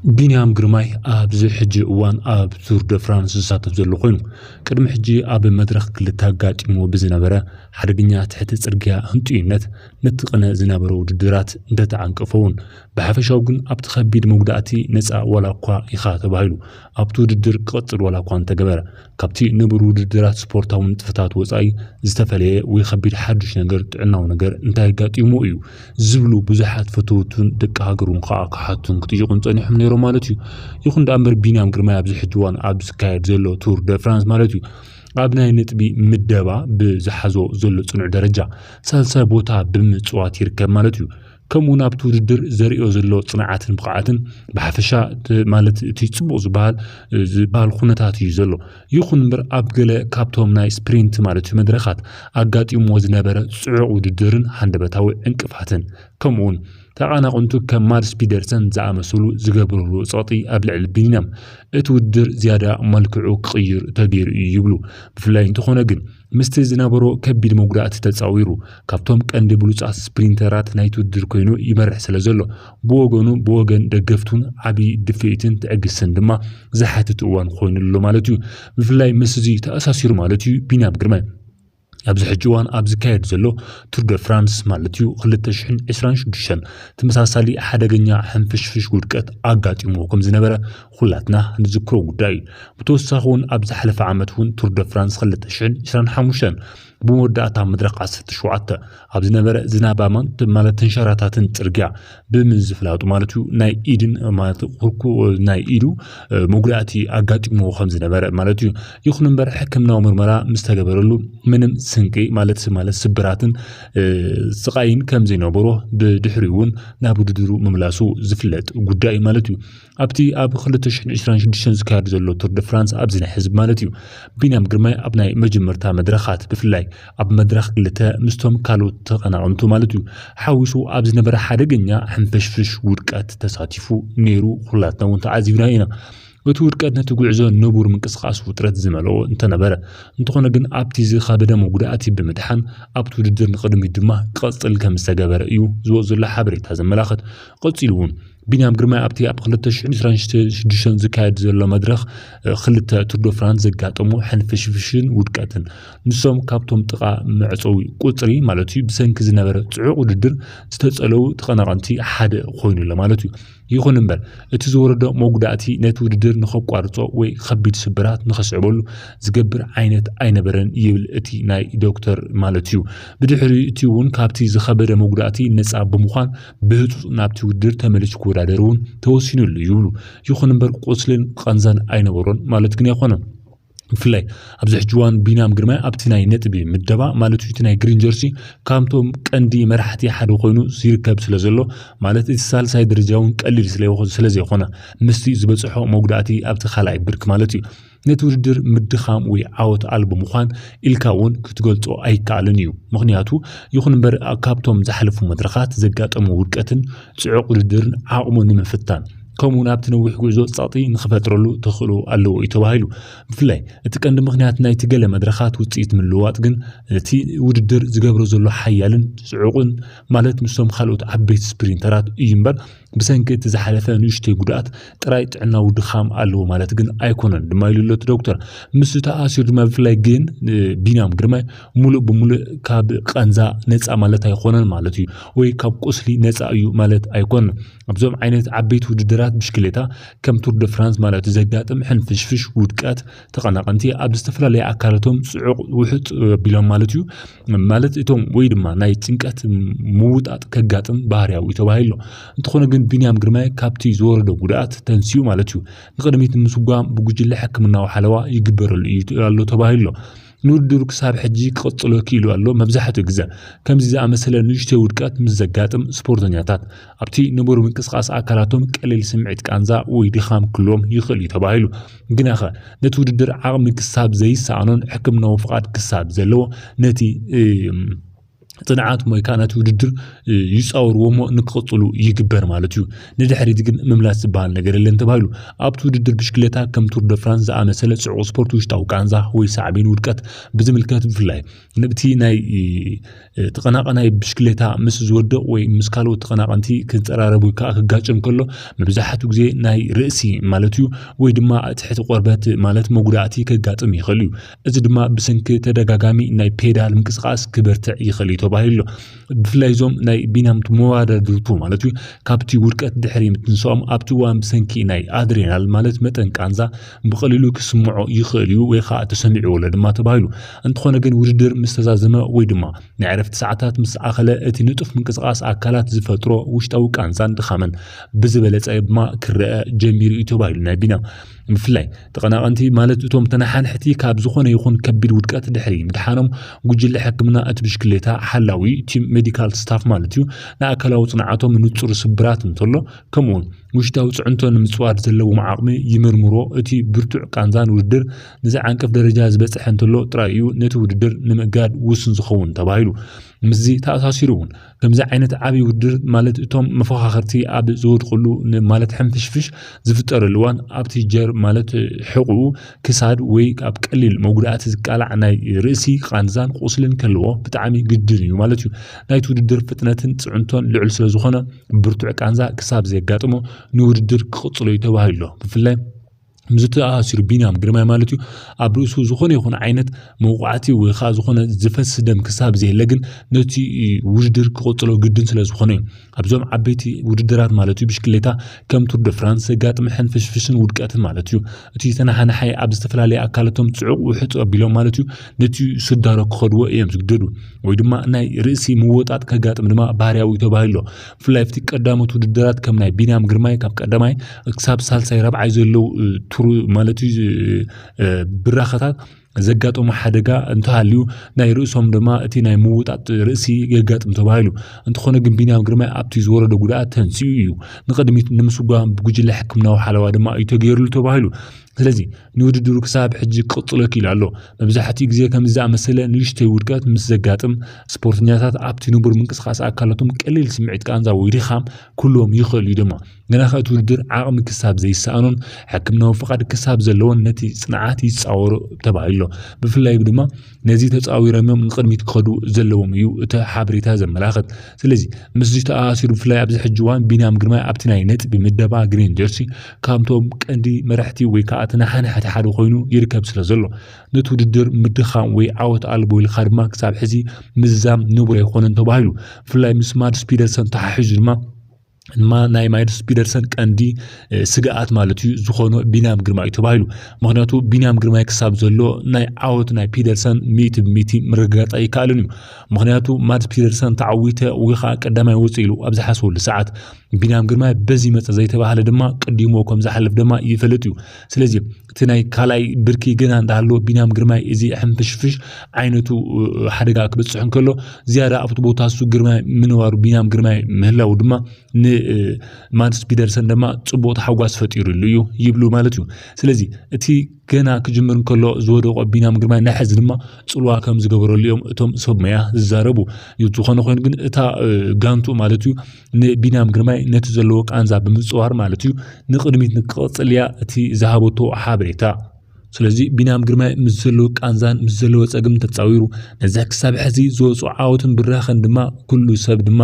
بينيام غرماي ابز حجي وان اب تور دو فرانس ساتف زلو خوينو قدم حجي اب مدرخ كلتا غاطيمو بزنبره حدغنيا تحت صرغيا هنطينت نتقنا زنبرو ددرات دتعنقفون بحفشاو غن اب تخبيد مغداتي نصا ولا كوا يخا تبايلو اب تو ددر قطر ولا كوان تغبره كابتي نبرو ددرات سبورتاون تفتات وصاي زتفليه ويخبيد حدش نغير طعناو نغير انتاي غاطيمو ايو زبلو بزحات فتوتون دق هاغرون خاحاتون كتيقون صنيح مالتي يخون دامر بينام غرماي ابز حجوان ابز كايد زلو تور دو فرانس مالتي ابناي نطبي مدبا بزحزو زلو صنع درجه سالسا بوتا بمصوات يركب مالتي كمون اب تودر زريو زلو صنعاتن بقعاتن بحفشا مالت تي صبو زبال خنتات يزلو يخون بر ابغله كابتوم ناي سبرينت مالت مدرخات اغاطيمو زنبره صعق وددرن حندبتاوي انقفاتن كمون تقانقنتو كمار سبيدرسن زعمسلو زغبرلو صوتي ابلع البينام اتودر زياده ملكعو قير تدير يبلو بفلاي انتخونه غن مستي زنبرو كبيد موغدات تصاويرو كابتوم قند بلوص سبرينترات نايتودر كوينو يمرح سلازلو بوغن دغفتون ابي دفيتن تاغسن دما زحاتت وان خوينلو مالتو بفلاي مسزي تاساسير مالتو بينام غرماي ابز حجوان ابز كايد زلو تور دو فرانس مالتيو 2026 تمساسالي حدغنيا حنفشفش ودقت اغاطيمو كم زنبره خلاتنا نذكرو غداي بتوسخون ابز حلف عامتون تور دو فرانس 2025 بموداتا مدرق 17 ابز نبره زنابامان مالت تنشراتاتن ترغيا بمزفلاطو مالتيو ناي ايدن مالت خركو ناي ايدو موغلاتي اغاطيمو كم زنبره مالتيو يخنبر حكمنا مرمرا مستغبرلو منم سنقي مالت سبراتن سقاين كم زينبرو بدحريون نابوددرو مملاسو زفلت غداي مالتيو ابتي اب 2026 زكار زلو تور دو فرانس ابزنا حزب مالتيو بينام غرماي ابناي مجمرتا مدرخات بفلاي اب مدرخ لتا مستوم كالو تقناعنتو مالتيو حاوسو ابزنا بر حدغنيا حنفشفش ودقات تساتيفو نيرو خلاتنا وانت عزيبناينا وتورقت نتغعزو نبور منقسقاس وترت زملو انت نبره انتخونه غن ابتي زي خابده مغداتي بمدحن ابتو ددر نقدم يدما قصل كم استغبر ايو زوزله حبريتا زملاخت قصيلون بينام غرماي ابتي اب 2026 زكايد زلو مدرخ خلته تور دو فرانس زغاطمو حنفشفشن ودقاتن نسوم كابتوم طقا معصوي قطري مالتي بسنك زنبره صعق وددر استصلو تقنقنتي حد خوينو لمالتي يخون نبر اتزوردو موغداتي نت وددر نخقارصو وي خبيد سبرات نخصعبلو زغبر عينت اينبرن يبل اتي ناي دكتور مالتيو بدحري تيون كابتي زخبره موغداتي نصا بمخان بهص نابتي وددر تملش كورادرون توسينو يبلو يخون نبر قسلن قنزان اينبرون مالت كن يخون فلاي ابزح جوان بينام غرماي ابتناي نطبي مدبا مالتو تناي جرين جيرسي كامتوم قندي مرحتي حد خوينو سيركب سلازلو مالت السالساي درجاون قليل سلازي خونا مستي زبصحو موغداتي ابت خلاي برك مالتي نتوردر مدخام وي عاوت البوم خوان الكاون كتغلصو ايكالنيو مخنياتو يخون بر كابتوم زحلفو مدرخات زغاطمو ودقتن صعق ودرن عاقمو نمفتان كمون ابتنوح غزو صاطي نخفترلو تخلو الو يتبايلو بفلاي اتقند مخنيات ناي تغله مدرخات وصيت من لواط غن تي وددر زغبرو زلو حيالن صعقن مالت مسوم خلوت عبيت سبرينترات يمبر بسنك تزحلفه نشتي غدات طراي طعنا ودخام الو مالت غن ايكونن دمايلو دكتور مستا اسير ما بفلاي غن بينام غرماي مولو بمولو كاب قنزا نصا مالت ايكونن مالتي وي كاب قسلي نصا ايو مالت ايكون ابزوم عينت عبيت وددرات بشكلتا كم تور دو فرانس مالت زغاطم حنفشفش ودقات تقنقنتي اب استفرالي اكالتهم صعق وحط بيلون مالتيو مالت اتوم وي دما ناي تنقت موطات كغاطم بارياو يتبايلو انتخونه غن بينيام غرماي كابتي زوردو غدات تنسيو مالتيو نقدميت مسغام بوجله حكمنا وحلوا يغبرل يالو تبايلو نودر كساب حجي قطلو كيلو الله مبزحته غزا كمزي مثلا نشته ودقات مزغاطم سبورتنياتات ابتي نبر منقسقاس اكلاتهم قليل سمعت قانزا وي دخام كلهم يخلي تبايلو غناخه نتودر عقم كساب زي سانون حكمنا وفقات كساب زلو نتي ጥንዓት ሞይ ካናት ውድድር ይጻወርዎሞ ንቅጽሉ ይግበር ማለት እዩ ንድሕሪት ግን መምላስ ዝባል ነገር የለን ተባይሉ ኣብቱ ውድድር ብሽክሌታ ከም ቱር ደ ፍራንስ ዝኣመሰለ ጽዑ ስፖርት ውሽጣዊ ቃንዛ ወይ ሳዕቤን ውድቀት ብዝምልከት ብፍላይ ንብቲ ናይ ተቀናቀናይ ብሽክሌታ ምስ ዝወደቕ ወይ ምስ ካልኦት ተቀናቀንቲ ክንጸራረቡ ክጋጭን ከሎ መብዛሕቱ ግዜ ናይ ርእሲ ማለት እዩ ወይ ድማ ትሕቲ ቆርበት ማለት መጉዳእቲ ከጋጥም ይኽእል እዩ እዚ ድማ ብሰንኪ ተደጋጋሚ ናይ ፔዳል ምንቅስቃስ ክበርትዕ ይኽእል እዩ ተባሂሉ ብፍላይ ዞም ናይ ቢናምቱ መዋዳድርቱ ማለት እዩ ካብቲ ውድቀት ድሕሪ ምትንሶም ኣብቲ ዋን ብሰንኪ ናይ ኣድሬናል ማለት መጠን ቃንዛ ብቐሊሉ ክስምዖ ይኽእል እዩ ወይ ከዓ ተሰሚዑ ወለ ድማ ተባሂሉ እንትኾነ ግን ውድድር ምስተዛዘመ ወይ ድማ ናይ ዕረፍቲ ሰዓታት ምስ ኣኸለ እቲ ንጡፍ ምንቅስቃስ ኣካላት ዝፈጥሮ ውሽጣዊ ቃንዛን ድኻመን ብዝበለጸ ድማ ክረአ ጀሚሩ እዩ ተባሂሉ ናይ ቢናም ብፍላይ ተቀናቀንቲ ማለት እቶም ተናሓንሕቲ ካብ ዝኾነ ይኹን ከቢድ ውድቀት ድሕሪ ምድሓኖም ጉጅለ ሕክምና እቲ ብሽክሌታ ሓላዊ ቲም ሜዲካል ስታፍ ማለት እዩ ንኣካላዊ ጽንዓቶም ንጹር ስብራት እንተሎ ከምኡውን ውሽጣዊ ጽዕንቶ ንምጽዋር ዘለዎም ዓቕሚ ይምርምሮ እቲ ብርቱዕ ቃንዛን ውድድር ንዝዓንቀፍ ደረጃ ዝበጽሕ እንተሎ ጥራይ እዩ ነቲ ውድድር ንምእጋድ ውስን ዝኸውን ተባሂሉ ምዚ ተኣሳሲሩ እውን ከምዚ ዓይነት ዓብይ ውድድር ማለት እቶም መፈኻኸርቲ ኣብ ዝወድቁሉ ማለት ሕንፍሽፍሽ ዝፍጠረሉ እዋን ኣብቲ ጀር ማለት ሕቁ ክሳድ ወይ ኣብ ቀሊል መጉዳእቲ ዝቃላዕ ናይ ርእሲ ቃንዛን ቁስልን ከልዎ ብጣዕሚ ግድን እዩ ማለት እዩ ናይቲ ውድድር ፍጥነትን ጽዕንቶን ልዑል ስለ ዝኾነ ብርቱዕ ቃንዛ ክሳብ ዘጋጥሞ ንውድድር ክቕጽሎ ተባሂሉ ብፍላይ ምዝተኣሲሩ ቢናም ግርማይ ማለት እዩ ኣብ ርእሱ ዝኾነ ይኹን ዓይነት መውቃዕቲ ወይ ከዓ ዝኾነ ዝፈስ ደም ክሳብ ዘየለግን ነቲ ውድድር ክቕጽሎ ግድን ስለ ዝኾነ እዩ ኣብዞም ዓበይቲ ውድድራት ማለት እዩ ብሽክሌታ ከም ቱር ደ ፍራንስ ጋጥም ሕንፍሽፍሽን ውድቀትን ማለት እዩ እቲ ተናሓናሓይ ኣብ ዝተፈላለዩ ኣካላቶም ጽዑቕ ውሕጥ ኣቢሎም ማለት እዩ ነቲ ስዳሮ ክኸድዎ እዮም ዝግደዱ ወይ ድማ ናይ ርእሲ ምውጣጥ ከጋጥም ድማ ባህርያዊ ተባሂሉ ብፍላይ ኣብቲ ቀዳሞት ውድድራት ከም ናይ ቢናም ግርማይ ካብ ቀዳማይ ክሳብ ሳልሳይ ረብዓይ ዘለው ማለት ብራኸታት ዘጋጠሙ ሓደጋ እንተሃልዩ ናይ ርእሶም ድማ እቲ ናይ ምውጣጥ ርእሲ የጋጥም ተባሂሉ እንትኾነ ግን ቢናም ግርማይ ኣብቲ ዝወረደ ጉዳት ተንስኡ እዩ ንቅድሚት ንምስጓም ብጉጅለ ሕክምናዊ ሓለዋ ድማ ይተገይሩሉ ተባሂሉ ስለዚህ ንውድድሩ ክሳብ ሕጂ ቅጽሎ ኪል ኣሎ መብዛሕትኡ ግዜ ከምዛ መሰለ ንእሽተይ ውድቀት ምስ ዘጋጥም ስፖርተኛታት ኣብቲ ንቡር ምንቅስቃስ ኣካላቶም ቀሊል ስምዒት ቃንዛ ወይ ድኻም ኩሎም ይኽእሉ ድማ ገና ከእቲ ውድድር ዓቕሚ ክሳብ ዘይሰኣኖን ሕክምናዊ ፍቃድ ክሳብ ዘለዎን ነቲ ጽንዓት ይጻወሩ ተባሂሉ ብፍላይ ድማ ነዚ ተጻዊሮም ንቅድሚት ክኸዱ ዘለዎም እዩ እቲ ሓበሬታ ዘመላኽት ስለዚህ ምስ ተኣሲሩ ብፍላይ ኣብዚ ሕጂ እዋን ቢናም ግርማይ ኣብቲ ናይ ነጥቢ ምደባ ግሪን ጀርሲ ካብቶም ቀንዲ መራሕቲ ወይ ከዓ ተናሓንሕቲ ሓደ ኮይኑ ይርከብ ስለ ዘሎ ነቲ ውድድር ምድኻም ወይ ዓወት ኣልቦ ኢልካ ድማ ክሳብ ሕዚ ምዛም ንቡር ኣይኮነን ተባሂሉ ብፍላይ ምስ ማድስ ፒደርሰን ተሓሒዙ ድማ ናይ ማድስ ፒደርሰን ቀንዲ ስጋኣት ማለት እዩ ዝኾነ ቢናም ግርማይ ተባሂሉ ምክንያቱ ቢናም ግርማይ ክሳብ ዘሎ ናይ ዓወት ናይ ፒደርሰን 100% ምርግጋጽ ኣይከኣልን እዩ ምክንያቱ ማድስ ፒደርሰን ተዓዊተ ወይ ከዓ ቀዳማይ ወፂኡ ኢሉ ኣብ ዝሓስበሉ ሰዓት ቢናም ግርማይ በዚ መፀ ዘይተባሃለ ድማ ቅዲሞ ከም ዝሓልፍ ድማ ይፈልጥ እዩ ስለዚ እቲ ናይ ካልኣይ ብርኪ ገና እንዳሃለዎ ቢናም ግርማይ እዚ ሕንፍሽፍሽ ዓይነቱ ሓደጋ ክበጽሕ እንከሎ ዝያዳ ኣብቲ ቦታ እሱ ግርማይ ምንዋሩ ቢናም ግርማይ ምህላው ድማ ማድስ ፒደርሰን ድማ ጽቡቕ ተሓጓስ ፈጢሩሉ እዩ ይብሉ ማለት እዩ ስለዚ እቲ ገና ክጅምር እንከሎ ዝወደቆ ቢናም ግርማይ ናሕዚ ድማ ጽልዋ ከም ዝገበረሉ እዮም እቶም ሰብመያ ዝዛረቡ ዝኾነ ኮይኑ ግን እታ ጋንቱ ማለት እዩ ንቢናም ግርማይ ነቲ ዘለዎ ቃንዛ ብምጽዋር ማለት እዩ ንቅድሚት ንቅጽልያ እቲ ዝሃበቶ ሓበሬታ ስለዚ ቢናም ግርማይ ምስ ዘለዎ ቃንዛን ምስ ዘለዎ ጸግም ተጻዊሩ ነዛ ክሳብ ሕዚ ዝወፁ ዓወትን ብራኸን ድማ ኩሉ ሰብ ድማ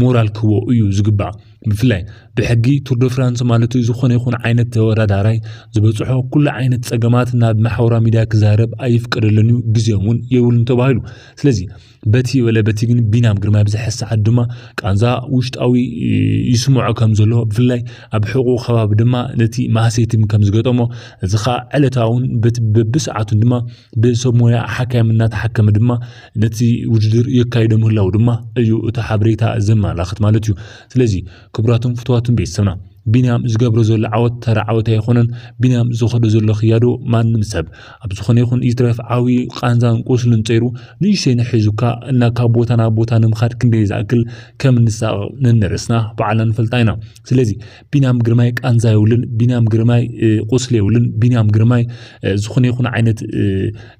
ሞራል ክዎ እዩ ዝግባእ ብፍላይ ብሕጊ ቱር ደ ፍራንስ ማለት እዩ ዝኾነ ይኹን ዓይነት ተወዳዳራይ ዝበጽሖ ኩሉ ዓይነት ጸገማት ናብ ማሕበራዊ ሚድያ ክዛረብ ኣይፍቀደልን ግዜውን የብሉን ተባሂሉ ስለዚ በቲ ወለ በቲ ግን ቢናም ግርማይ ብዝሕስ ሰዓት ድማ ቃንዛ ውሽጣዊ ይስምዖ ከም ዘሎ ብፍላይ ኣብ ሕቁ ከባቢ ድማ ነቲ ማህሴትም ከም ዝገጠሞ ዝኻ ዕለታውን በብሰዓቱን ድማ ብሰብ ሞያ ሓካይምና ተሓከመ ድማ ነቲ ውድድር የካይደም ህላው ድማ እዩ እቲ ሓበሬታ ዘመላኽት ማለት እዩ ስለዚ ክቡራቱን ፍትዋቱን ቤተሰብና ቢንያም ዝገብሮ ዘሎ ዓወት ተራ ዓወት ኣይኮነን ቢንያም ዝኸዶ ዘሎ ክያዶ ማንም ሰብ ኣብ ዝኾነ ይኹን ይትረፍ ዓዊ ቃንዛን ቁስልን ፀይሩ ንእሽተይ ንሒዙካ እና ካብ ቦታ ናብ ቦታ ንምኻድ ክንደይ ዝኣክል ከም ንሳቕ ንንርስና በዓልና ንፈልጣ ኢና ስለዚ ቢንያም ግርማይ ቃንዛ የብልን ቢንያም ግርማይ ቁስሊ የብልን ቢንያም ግርማይ ዝኾነ ይኹን ዓይነት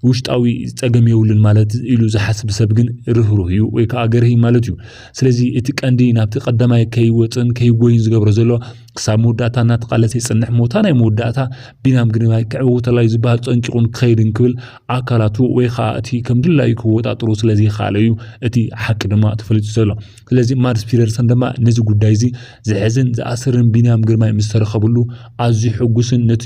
ውሽጣዊ ፀገም የብልን ማለት ኢሉ ዝሓስብ ሰብ ግን ርህሩህ እዩ ወይ ከዓ ገርሂ ማለት እዩ ስለዚ እቲ ቀንዲ ናብቲ ቀዳማይ ከይወፅን ከይጎይን ዝገብሮ ዘሎ ክሳብ መወዳእታ እናተቃለሰ ይፅንሕ ሞታ ናይ መወዳእታ ቢንያም ግርማይ ክዕውው ተላይ ዝበሃል ፀንቂቑን ክኸይድን ክብል ኣካላቱ ወይ ከዓ እቲ ከም ድላዩ ክወጣጥሩ ስለዚ ይኽኣለ እዩ እቲ ሓቂ ድማ ተፈሊጡ ዘሎ ስለዚ ማርስ ፒተርሰን ድማ ነዚ ጉዳይ እዚ ዝሕዝን ዝኣስርን ቢንያም ግርማይ ምስ ተረኸብሉ ኣዝዩ ሕጉስን ነቲ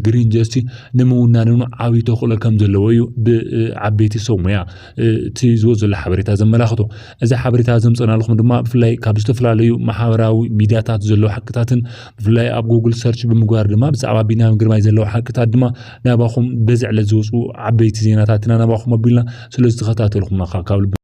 ግሪን ጀስቲ ንምውናኑ ዓብይ ተኽእሎ ከም ዘለዎ እዩ ብዓበይቲ ሰብ ሞያ እቲ ዝወፅ ዘሎ ሓበሬታ ዘመላኽቶ እዚ ሓበሬታ ዘምፀናልኩም ድማ ብፍላይ ካብ ዝተፈላለዩ ማሕበራዊ ሚድያታት ዘለዎ ሓቅታትን ብፍላይ ኣብ ጉግል ሰርች ብምግባር ድማ ብዛዕባ ቢንያም ግርማይ ዘለዎ ሓቅታት ድማ ናባኹም በዚ ዕለት ዝወፁ ዓበይቲ ዜናታትና ናባኹም ኣቢልና ስለዝተኸታተልኩም ካብ